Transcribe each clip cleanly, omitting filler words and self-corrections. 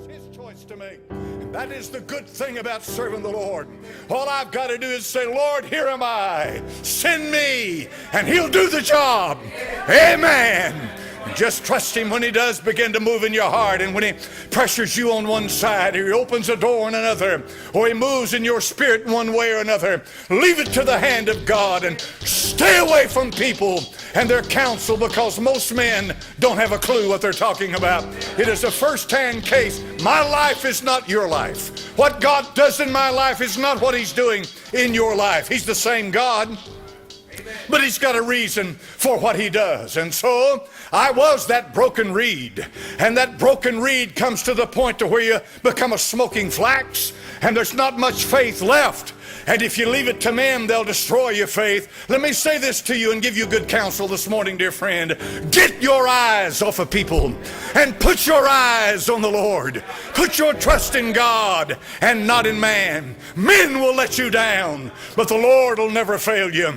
His choice to make. And that is the good thing about serving the Lord. All I've got to do is say, Lord, here am I. Send me, and He'll do the job. Amen. Just trust Him when He does begin to move in your heart, and when He pressures you on one side, or He opens a door on another, or He moves in your spirit one way or another. Leave it to the hand of God and stay away from people and their counsel, because most men don't have a clue what they're talking about. It is a first-hand case. My life is not your life. What God does in my life is not what He's doing in your life. He's the same God, but He's got a reason for what He does. And so I was that broken reed, and that broken reed comes to the point to where you become a smoking flax, and there's not much faith left. And if you leave it to men, they'll destroy your faith. Let me say this to you and give you good counsel this morning, dear friend. Get your eyes off of people and put your eyes on the Lord. Put your trust in God and not in man. Men will let you down, but the Lord will never fail you.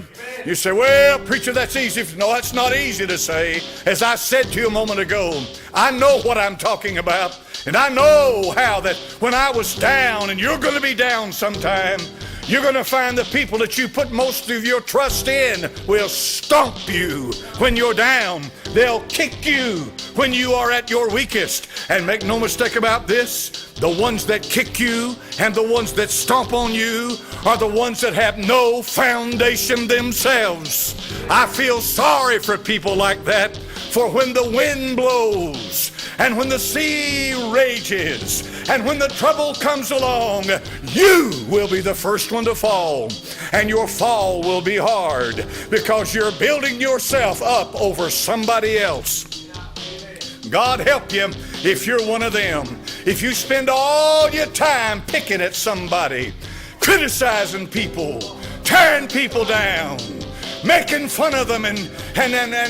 You say, well, preacher, that's easy. No, that's not easy to say. As I said to you a moment ago, I know what I'm talking about. And I know how that when I was down, and you're going to be down sometime, you're going to find the people that you put most of your trust in will stomp you when you're down. They'll kick you when you are at your weakest. And make no mistake about this, the ones that kick you and the ones that stomp on you are the ones that have no foundation themselves. I feel sorry for people like that, for when the wind blows and when the sea rages and when the trouble comes along, you will be the first one to fall, and your fall will be hard because you're building yourself up over somebody else. God help you if you're one of them. If you spend all your time picking at somebody, criticizing people, tearing people down, making fun of them, and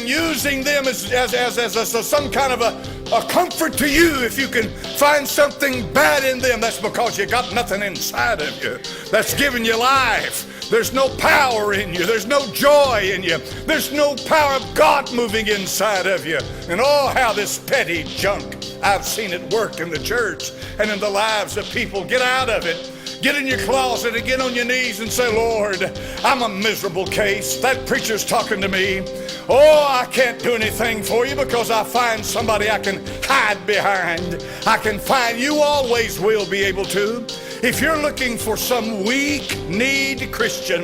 using them as some kind of a comfort to you, if you can find something bad in them, that's because you got nothing inside of you that's giving you life. There's no power in you. There's no joy in you. There's no power of God moving inside of you. And oh, how this petty junk, I've seen it work in the church and in the lives of people. Get out of it. Get in your closet and get on your knees and say, Lord, I'm a miserable case. That preacher's talking to me. Oh, I can't do anything for you because I find somebody I can hide behind. I can find, you always will be able to. If you're looking for some weak-kneed Christian,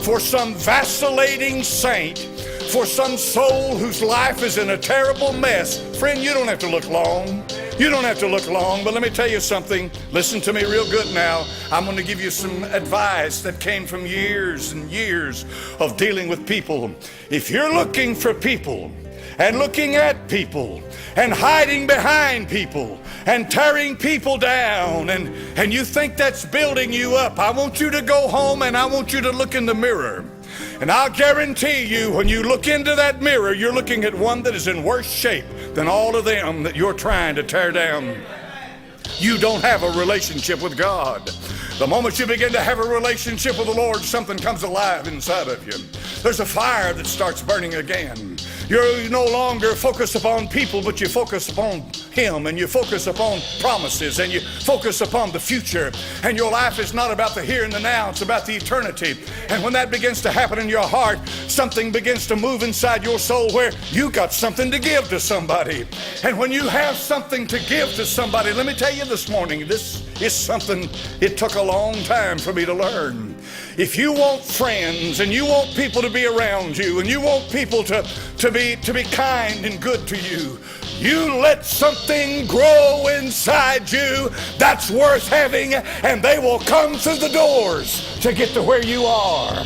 for some vacillating saint, for some soul whose life is in a terrible mess, friend, you don't have to look long. You don't have to look long, but let me tell you something. Listen to me real good now. I'm going to give you some advice that came from years and years of dealing with people. If you're looking for people and looking at people and hiding behind people and tearing people down, and you think that's building you up, I want you to go home and I want you to look in the mirror. And I'll guarantee you, when you look into that mirror, you're looking at one that is in worse shape than all of them that you're trying to tear down. You don't have a relationship with God. The moment you begin to have a relationship with the Lord, something comes alive inside of you. There's a fire that starts burning again. You're no longer focused upon people, but you focus upon Him, and you focus upon promises, and you focus upon the future. And your life is not about the here and the now, it's about the eternity. And when that begins to happen in your heart, something begins to move inside your soul where you got something to give to somebody. And when you have something to give to somebody, let me tell you this morning, this is something it took a long time for me to learn. If you want friends and you want people to be around you and you want people to be kind and good to you, you let something grow inside you that's worth having, and they will come through the doors to get to where you are.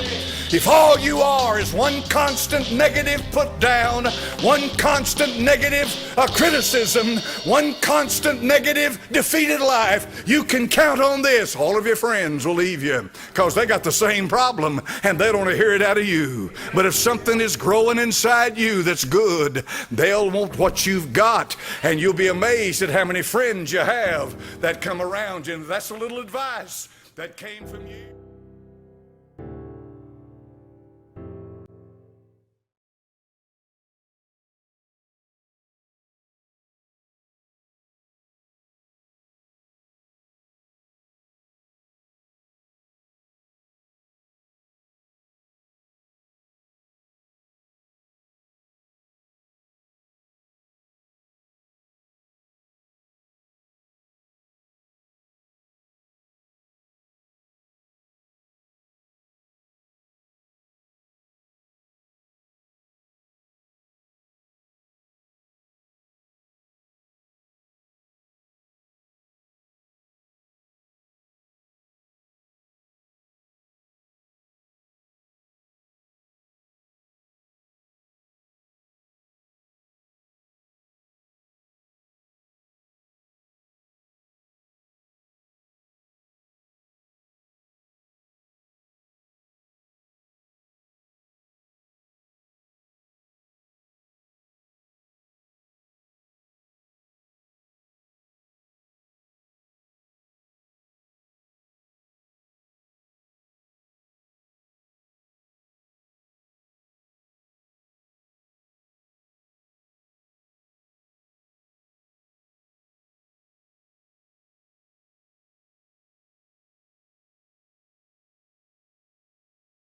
If all you are is one constant negative put down, one constant negative criticism, one constant negative defeated life, you can count on this. All of your friends will leave you because they got the same problem and they don't want to hear it out of you. But if something is growing inside you that's good, they'll want what you've got, and you'll be amazed at how many friends you have that come around you. And that's a little advice that came from you.